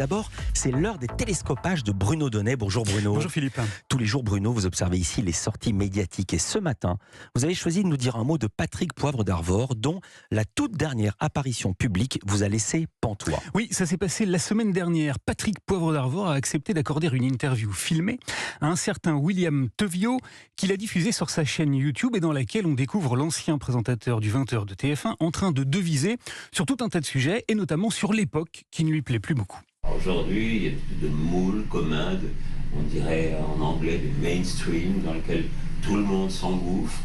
D'abord, c'est l'heure des télescopages de Bruno Donnet. Bonjour Bruno. Bonjour Philippe. Tous les jours, Bruno, vous observez ici les sorties médiatiques. Et ce matin, vous avez choisi de nous dire un mot de Patrick Poivre d'Arvor, dont la toute dernière apparition publique vous a laissé pantois. Oui, ça s'est passé la semaine dernière. Patrick Poivre d'Arvor a accepté d'accorder une interview filmée à un certain William Tevio, qu'il a diffusée sur sa chaîne YouTube et dans laquelle on découvre l'ancien présentateur du 20h de TF1 en train de deviser sur tout un tas de sujets et notamment sur l'époque qui ne lui plaît plus beaucoup. Aujourd'hui, il y a plus de moule commun, on dirait en anglais du mainstream, dans lequel tout le monde s'engouffre,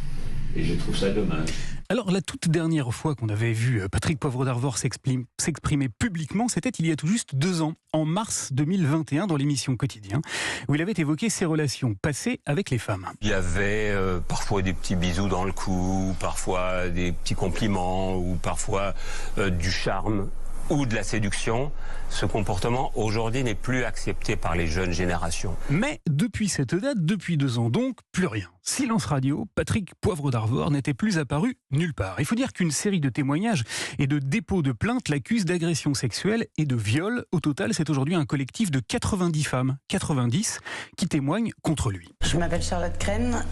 et je trouve ça dommage. Alors, la toute dernière fois qu'on avait vu Patrick Poivre d'Arvor s'exprimer publiquement, c'était il y a tout juste 2 ans, en mars 2021, dans l'émission Quotidien, où il avait évoqué ses relations passées avec les femmes. Il y avait parfois des petits bisous dans le cou, parfois des petits compliments, ou parfois du charme ou de la séduction. Ce comportement, aujourd'hui, n'est plus accepté par les jeunes générations. Mais depuis cette date, depuis 2 ans donc, plus rien. Silence radio, Patrick Poivre d'Arvor n'était plus apparu nulle part. Il faut dire qu'une série de témoignages et de dépôts de plaintes l'accusent d'agression sexuelle et de viol. Au total, c'est aujourd'hui un collectif de 90 femmes, 90, qui témoignent contre lui. Je m'appelle Charlotte Crène,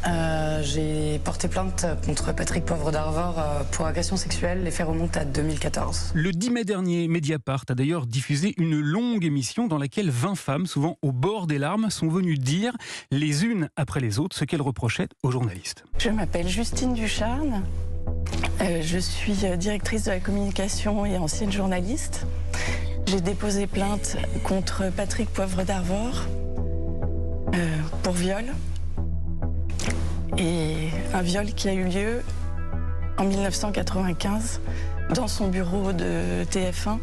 j'ai porté plainte contre Patrick Poivre d'Arvor pour agression sexuelle. Les faits remontent à 2014. Le 10 mai dernier, Mediapart a d'ailleurs diffusé une longue émission dans laquelle 20 femmes, souvent au bord des larmes, sont venues dire, les unes après les autres, ce qu'elles reprochaient aux journalistes. Je m'appelle Justine Ducharne, je suis directrice de la communication et ancienne journaliste. J'ai déposé plainte contre Patrick Poivre d'Arvor pour viol, et un viol qui a eu lieu en 1995 dans son bureau de TF1.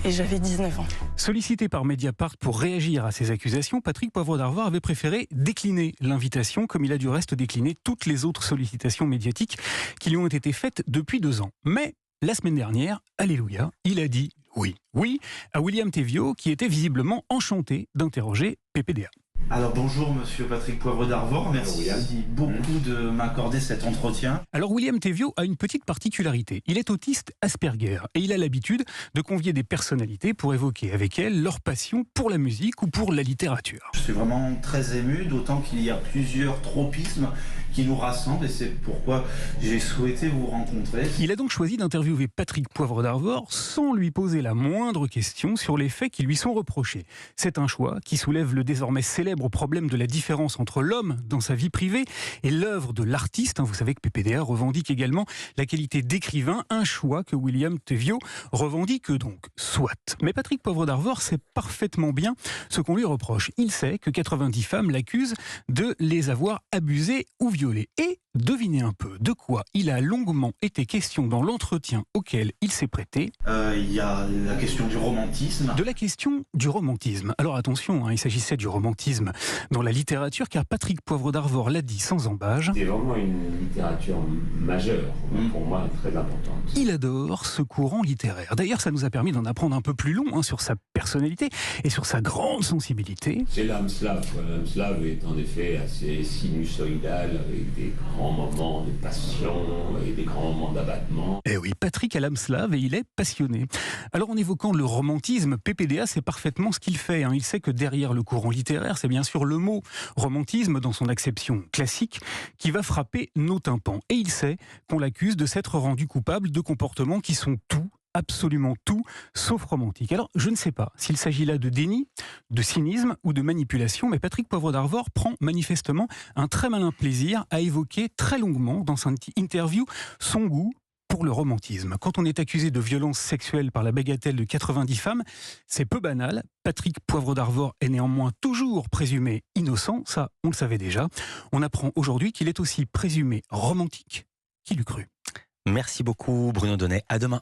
Et j'avais 19 ans. Sollicité par Mediapart pour réagir à ces accusations, Patrick Poivre d'Arvor avait préféré décliner l'invitation, comme il a du reste décliné toutes les autres sollicitations médiatiques qui lui ont été faites depuis 2 ans. Mais la semaine dernière, alléluia, il a dit oui. Oui à William Tevio, qui était visiblement enchanté d'interroger PPDA. Alors bonjour monsieur Patrick Poivre d'Arvor, merci beaucoup de m'accorder cet entretien. Alors William Tevio a une petite particularité, il est autiste Asperger et il a l'habitude de convier des personnalités pour évoquer avec elles leur passion pour la musique ou pour la littérature. Je suis vraiment très ému, d'autant qu'il y a plusieurs tropismes qui nous rassemblent et c'est pourquoi j'ai souhaité vous rencontrer. Il a donc choisi d'interviewer Patrick Poivre d'Arvor sans lui poser la moindre question sur les faits qui lui sont reprochés. C'est un choix qui soulève le désormais célèbre problème de la différence entre l'homme dans sa vie privée et l'œuvre de l'artiste. Vous savez que PPDA revendique également la qualité d'écrivain, un choix que William Tevio revendique donc. Soit. Mais Patrick Poivre d'Arvor sait parfaitement bien ce qu'on lui reproche. Il sait que 90 femmes l'accusent de les avoir abusées ou violées. Et devinez un peu de quoi il a longuement été question dans l'entretien auquel il s'est prêté. Il y a la question du romantisme. De la question du romantisme. Alors attention, il s'agissait du romantisme dans la littérature, car Patrick Poivre d'Arvor l'a dit sans embâge. C'est vraiment une littérature majeure, pour moi très importante. Il adore ce courant littéraire. D'ailleurs, ça nous a permis d'en apprendre un peu plus long sur sa personnalité et sur sa grande sensibilité. C'est l'âme slave. L'âme slave est en effet assez sinusoïdale, avec des grands moments de passion et des grands moments d'abattement. Eh oui, Patrick a l'âme slave et il est passionné. Alors en évoquant le romantisme, PPDA sait parfaitement ce qu'il fait. Il sait que derrière le courant littéraire, c'est bien sûr le mot romantisme dans son acception classique qui va frapper nos tympans. Et il sait qu'on l'accuse de s'être rendu coupable de comportements qui sont tout, absolument tout, sauf romantique. Alors, je ne sais pas s'il s'agit là de déni, de cynisme ou de manipulation, mais Patrick Poivre d'Arvor prend manifestement un très malin plaisir à évoquer très longuement dans son interview son goût pour le romantisme. Quand on est accusé de violence sexuelle par la bagatelle de 90 femmes, c'est peu banal. Patrick Poivre d'Arvor est néanmoins toujours présumé innocent, ça on le savait déjà. On apprend aujourd'hui qu'il est aussi présumé romantique. Qui l'eût cru ? Merci beaucoup Bruno Donnet, à demain.